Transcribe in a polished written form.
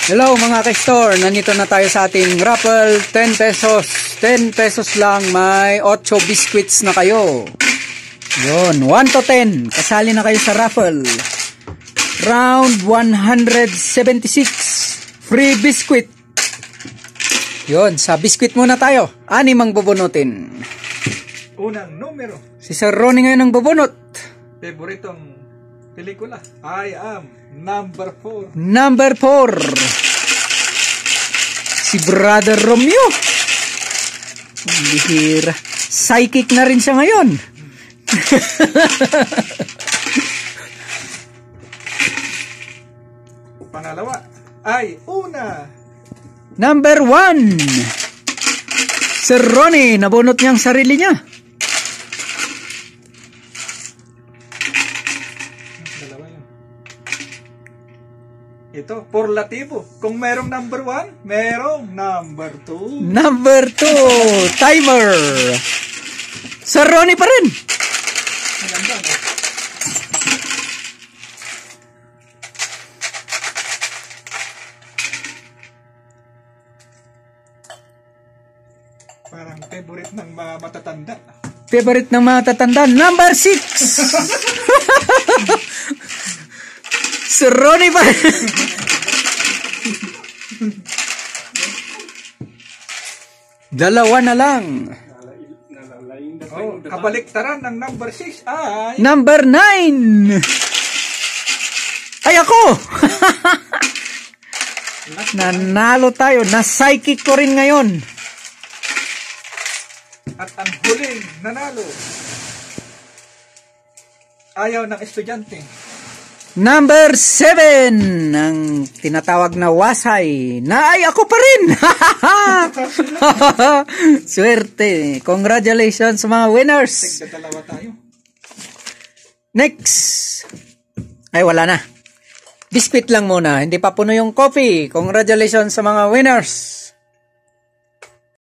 Hello mga ka-store, nandito na tayo sa ating raffle, 10 pesos. 10 pesos lang, may 8 biscuits na kayo. Yun, 1 to 10, kasali na kayo sa raffle. Round 176, free biscuit. Yun, sa biscuit muna tayo. 6 ang bubunutin. Unang numero. Si Sir Ronnie ngayon ang bubunot. Favoritong pelikula. I am number 4. Number 4. Si Brother Romeo. Bihira. Psychic na rin siya ngayon. Pangalawa ay una. Number 1. Sir Ronnie, nabunot niya ang sarili niya. Dalawa yun. Ito, porlatibo. Kung merong number 1, merong number 2. Number 2. Timer. Sir Ronnie pa rin. Maganda, no? Parang favorite ng mga matatanda. Favorite ng mga tatanda. Number 6. Sir Ronnie pa rin. Dalawa na lang. Oh, kabaliktaran ng number 6 ay Number 9. Ay ako. Nanalo tayo. Na-psychic ko rin ngayon. at ang huling nanalo. Ayaw ng estudyante. Number 7, ang tinatawag na wasay, na ay ako pa rin. Swerte. Congratulations sa mga winners. Tigdadalawa tayo. Next. Ay, wala na. Biscuit lang muna. Hindi pa puno yung coffee. Congratulations sa mga winners.